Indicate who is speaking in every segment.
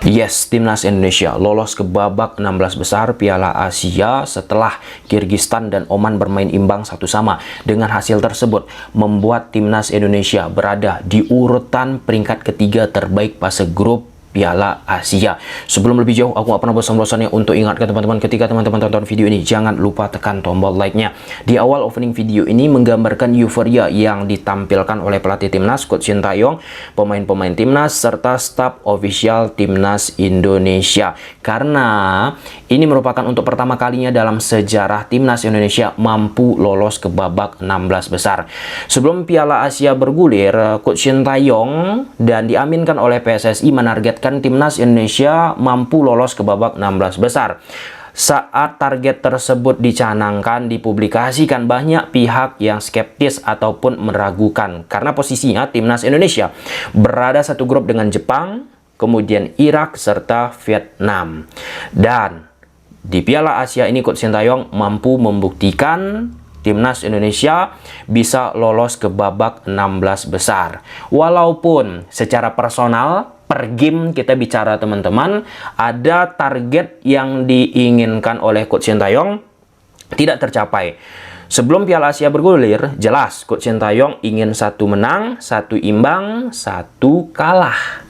Speaker 1: Yes, Timnas Indonesia lolos ke babak 16 besar Piala Asia setelah Kyrgyzstan dan Oman bermain imbang 1-1. Dengan hasil tersebut, membuat Timnas Indonesia berada di urutan peringkat ketiga terbaik fase grup Piala Asia. Sebelum lebih jauh, aku gak pernah bosan-bosannya untuk ingatkan teman-teman, ketika teman-teman tonton video ini, jangan lupa tekan tombol like-nya. Di awal opening video ini menggambarkan euforia yang ditampilkan oleh pelatih Timnas, Coach Sintayong, pemain-pemain Timnas, serta staf official Timnas Indonesia. Karena ini merupakan untuk pertama kalinya dalam sejarah Timnas Indonesia mampu lolos ke babak 16 besar. Sebelum Piala Asia bergulir, Coach Sintayong dan diaminkan oleh PSSI menargetkan Timnas Indonesia mampu lolos ke babak 16 besar. Saat target tersebut dicanangkan, dipublikasikan, banyak pihak yang skeptis ataupun meragukan karena posisinya Timnas Indonesia berada satu grup dengan Jepang, kemudian Irak, serta Vietnam. Dan di Piala Asia ini Coach Sintayong mampu membuktikan Timnas Indonesia bisa lolos ke babak 16 besar. Walaupun secara personal per game kita bicara teman-teman, ada target yang diinginkan oleh Coach Sintayong tidak tercapai. Sebelum Piala Asia bergulir, jelas Coach Sintayong ingin 1 menang, 1 imbang, 1 kalah.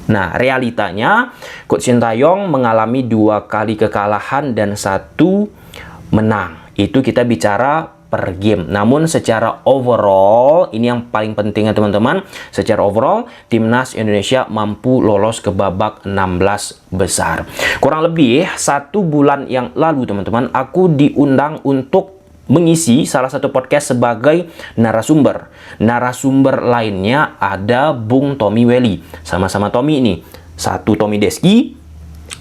Speaker 1: Nah, realitanya Coach Sintayong mengalami 2 kali kekalahan dan 1 menang. Itu kita bicara per game. Namun secara overall, ini yang paling penting ya teman-teman, secara overall Timnas Indonesia mampu lolos ke babak 16 besar. Kurang lebih 1 bulan yang lalu teman-teman, aku diundang untuk mengisi salah satu podcast sebagai narasumber. Narasumber lainnya ada Bung Tommy Welly. Sama-sama Tommy ini. Satu Tommy Deski,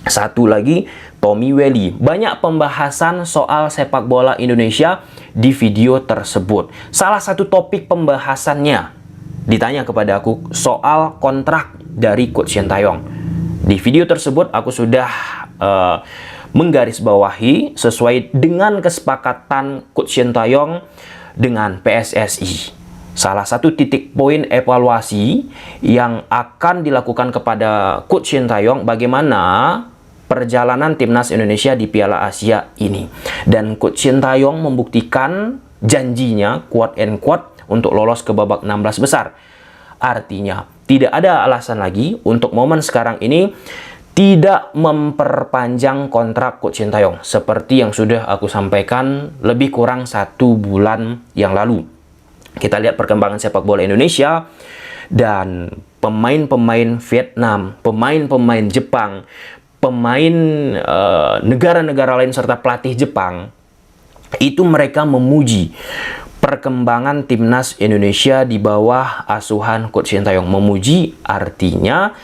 Speaker 1: satu lagi Tommy Welly. Banyak pembahasan soal sepak bola Indonesia di video tersebut. Salah satu topik pembahasannya ditanya kepada aku soal kontrak dari Coach Sintayong. Di video tersebut aku sudah menggarisbawahi sesuai dengan kesepakatan Coach Sintayong dengan PSSI. Salah satu titik poin evaluasi yang akan dilakukan kepada Coach Sintayong bagaimana perjalanan Timnas Indonesia di Piala Asia ini. Dan Coach Sintayong membuktikan janjinya, quote and quote, untuk lolos ke babak 16 besar. Artinya, tidak ada alasan lagi untuk momen sekarang ini tidak memperpanjang kontrak Coach Sintayong. Seperti yang sudah aku sampaikan lebih kurang 1 bulan yang lalu. Kita lihat perkembangan sepak bola Indonesia dan pemain-pemain Vietnam, pemain-pemain Jepang, pemain negara-negara lain serta pelatih Jepang, itu mereka memuji perkembangan Timnas Indonesia di bawah asuhan Coach Sintayong. Memuji artinya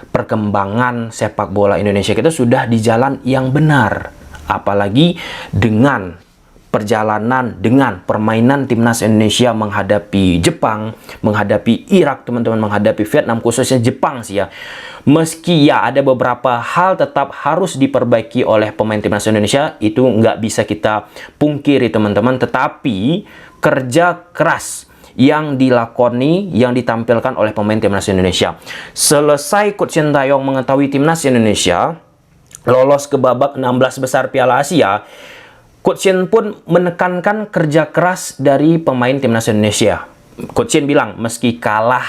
Speaker 1: perkembangan sepak bola Indonesia kita sudah di jalan yang benar. Apalagi dengan perjalanan, dengan permainan Timnas Indonesia menghadapi Jepang, menghadapi Irak, teman-teman, menghadapi Vietnam, khususnya Jepang sih ya. Meski ya ada beberapa hal tetap harus diperbaiki oleh pemain Timnas Indonesia, itu nggak bisa kita pungkiri teman-teman, tetapi kerja keras yang dilakoni, yang ditampilkan oleh pemain Timnas Indonesia. Selesai Coach Sintayong mengetahui Timnas Indonesia lolos ke babak 16 besar Piala Asia, Coach Shin pun menekankan kerja keras dari pemain Timnas Indonesia. Coach Shin bilang, meski kalah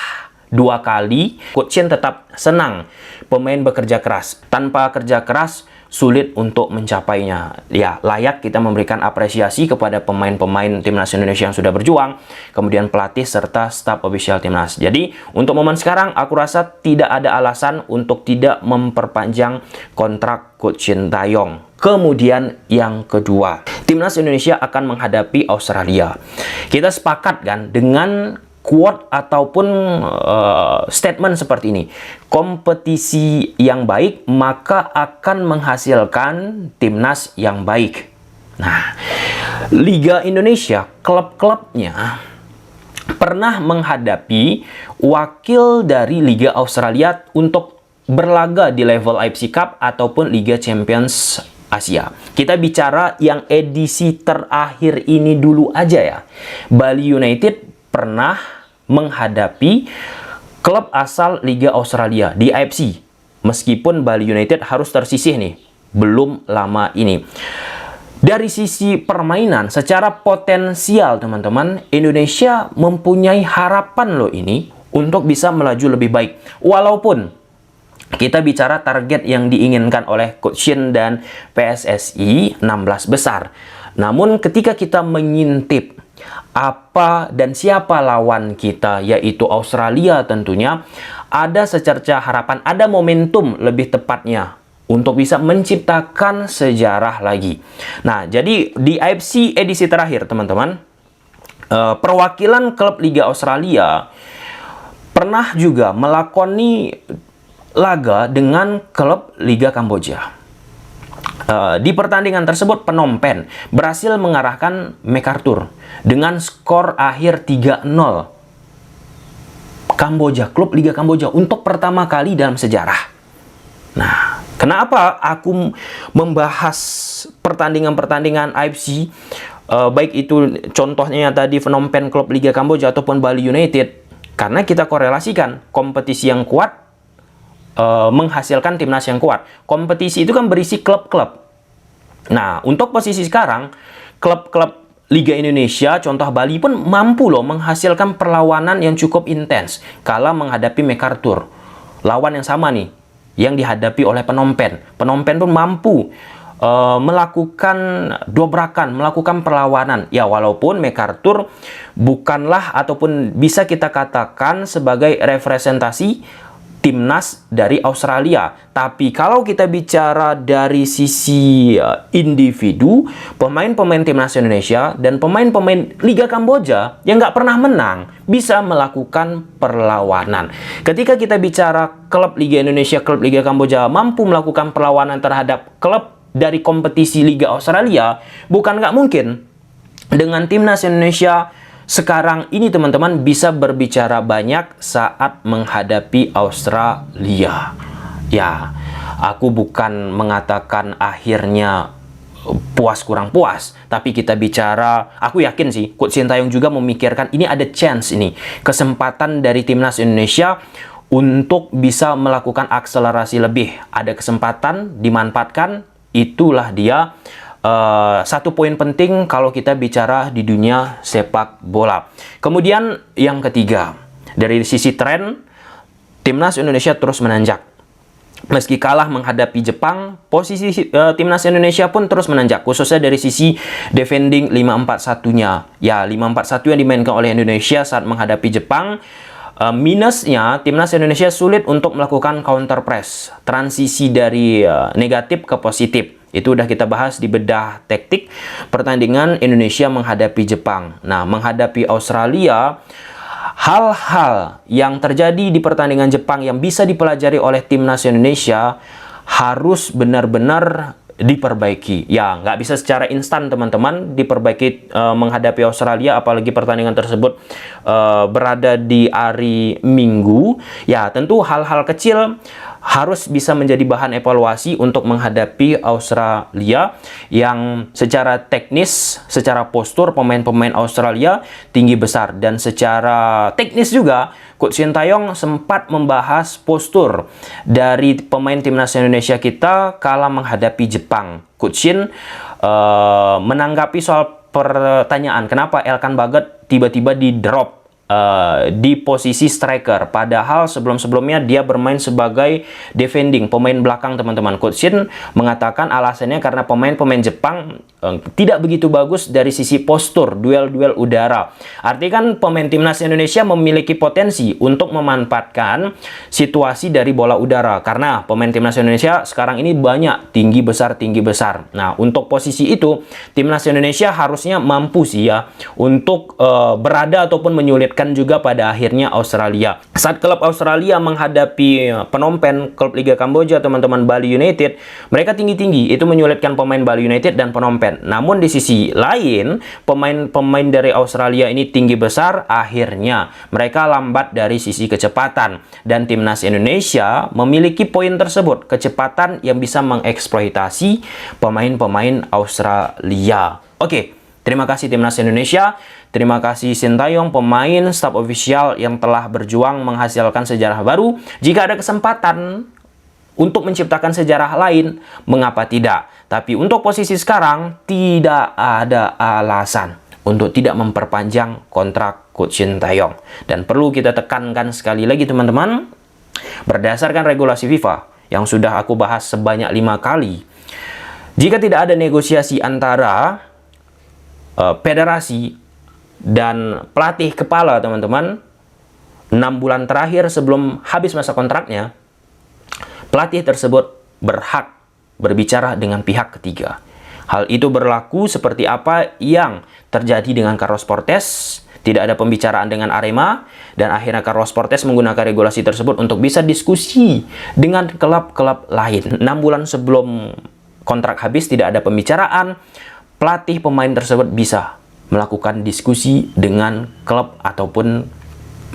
Speaker 1: 2 kali, Coach Shin tetap senang pemain bekerja keras. Tanpa kerja keras, sulit untuk mencapainya. Ya, layak kita memberikan apresiasi kepada pemain-pemain Timnas Indonesia yang sudah berjuang, kemudian pelatih serta staf official Timnas. Jadi, untuk momen sekarang, aku rasa tidak ada alasan untuk tidak memperpanjang kontrak Coach Sintayong. Kemudian yang kedua, Timnas Indonesia akan menghadapi Australia. Kita sepakat kan dengan quote ataupun statement seperti ini. Kompetisi yang baik maka akan menghasilkan timnas yang baik. Nah, Liga Indonesia, klub-klubnya pernah menghadapi wakil dari Liga Australia untuk berlaga di level AFC Cup ataupun Liga Champions Asia. Kita bicara yang edisi terakhir ini dulu aja ya. Bali United pernah menghadapi klub asal Liga Australia di AFC. Meskipun Bali United harus tersisih nih, belum lama ini. Dari sisi permainan, secara potensial teman-teman, Indonesia mempunyai harapan loh ini untuk bisa melaju lebih baik. Walaupun kita bicara target yang diinginkan oleh Coach Shin dan PSSI 16 besar. Namun ketika kita mengintip apa dan siapa lawan kita, yaitu Australia tentunya, ada secerca harapan, ada momentum lebih tepatnya untuk bisa menciptakan sejarah lagi. Nah, jadi di AFC edisi terakhir, teman-teman, perwakilan klub Liga Australia pernah juga melakoni laga dengan klub Liga Kamboja. Di pertandingan tersebut, Phnom Penh berhasil mengarahkan MacArthur dengan skor akhir 3-0. Kamboja, klub Liga Kamboja untuk pertama kali dalam sejarah. Nah, kenapa aku membahas pertandingan-pertandingan AFC, baik itu contohnya tadi Phnom Penh klub Liga Kamboja ataupun Bali United, karena kita korelasikan kompetisi yang kuat menghasilkan timnas yang kuat. Kompetisi itu kan berisi klub-klub. Nah, untuk posisi sekarang, klub-klub Liga Indonesia, contoh Bali pun mampu loh menghasilkan perlawanan yang cukup intens kala menghadapi MacArthur. Lawan yang sama nih, yang dihadapi oleh Phnom Penh. Phnom Penh pun mampu melakukan dobrakan, melakukan perlawanan. Ya, walaupun MacArthur bukanlah ataupun bisa kita katakan sebagai representasi timnas dari Australia. Tapi kalau kita bicara dari sisi individu, pemain-pemain timnas Indonesia dan pemain-pemain Liga Kamboja yang nggak pernah menang bisa melakukan perlawanan. Ketika kita bicara klub Liga Indonesia, klub Liga Kamboja mampu melakukan perlawanan terhadap klub dari kompetisi Liga Australia, bukan nggak mungkin dengan timnas Indonesia sekarang ini teman-teman bisa berbicara banyak saat menghadapi Australia. Ya, aku bukan mengatakan akhirnya puas kurang puas, tapi kita bicara, aku yakin sih Coach Sintayong juga memikirkan ini ada chance ini, kesempatan dari timnas Indonesia untuk bisa melakukan akselerasi lebih. Ada kesempatan dimanfaatkan, itulah dia satu poin penting kalau kita bicara di dunia sepak bola. Kemudian yang ketiga, dari sisi tren, timnas Indonesia terus menanjak. Meski kalah menghadapi Jepang, posisi timnas Indonesia pun terus menanjak, khususnya dari sisi defending 5-4-1-nya. Ya, 5-4-1 yang dimainkan oleh Indonesia saat menghadapi Jepang. Minusnya, timnas Indonesia sulit untuk melakukan counter press, transisi dari negatif ke positif. Itu udah kita bahas di bedah taktik pertandingan Indonesia menghadapi Jepang. Nah, menghadapi Australia, hal-hal yang terjadi di pertandingan Jepang yang bisa dipelajari oleh timnas Indonesia harus benar-benar diperbaiki. Ya, nggak bisa secara instan teman-teman diperbaiki menghadapi Australia, apalagi pertandingan tersebut berada di hari Minggu. Ya, tentu hal-hal kecil harus bisa menjadi bahan evaluasi untuk menghadapi Australia yang secara teknis, secara postur pemain-pemain Australia tinggi besar, dan secara teknis juga Coach Sintayong sempat membahas postur dari pemain timnas Indonesia kita kala menghadapi Jepang. Coach Shin menanggapi soal pertanyaan kenapa Elkan Bagot tiba-tiba di drop di posisi striker, padahal sebelum-sebelumnya dia bermain sebagai defending, pemain belakang teman-teman. Coach Shin mengatakan alasannya karena pemain-pemain Jepang tidak begitu bagus dari sisi postur, duel-duel udara. Artinya kan pemain timnas Indonesia memiliki potensi untuk memanfaatkan situasi dari bola udara, karena pemain timnas Indonesia sekarang ini banyak tinggi besar. Nah, untuk posisi itu timnas Indonesia harusnya mampu sih ya untuk berada ataupun menyulitkan juga pada akhirnya Australia. Saat klub Australia menghadapi Phnom Penh, klub Liga Kamboja, teman-teman Bali United, mereka tinggi-tinggi, itu menyulitkan pemain Bali United dan Phnom Penh. Namun di sisi lain, pemain-pemain dari Australia ini tinggi besar, akhirnya mereka lambat dari sisi kecepatan. Dan timnas Indonesia memiliki poin tersebut, kecepatan yang bisa mengeksploitasi pemain-pemain Australia. Oke. Terima kasih Timnas Indonesia, terima kasih Sintayong, pemain, staf ofisial yang telah berjuang menghasilkan sejarah baru. Jika ada kesempatan untuk menciptakan sejarah lain, mengapa tidak? Tapi untuk posisi sekarang, tidak ada alasan untuk tidak memperpanjang kontrak Coach Sintayong. Dan perlu kita tekankan sekali lagi teman-teman, berdasarkan regulasi FIFA yang sudah aku bahas sebanyak 5 kali, jika tidak ada negosiasi antara federasi dan pelatih kepala teman-teman, 6 bulan terakhir sebelum habis masa kontraknya, pelatih tersebut berhak berbicara dengan pihak ketiga. Hal itu berlaku seperti apa yang terjadi dengan Carlos Portes. Tidak ada pembicaraan dengan Arema, dan akhirnya Carlos Portes menggunakan regulasi tersebut untuk bisa diskusi dengan klub-klub lain. 6 bulan sebelum kontrak habis tidak ada pembicaraan, pelatih pemain tersebut bisa melakukan diskusi dengan klub ataupun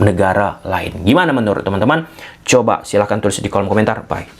Speaker 1: negara lain. Gimana menurut teman-teman? Coba silahkan tulis di kolom komentar. Bye.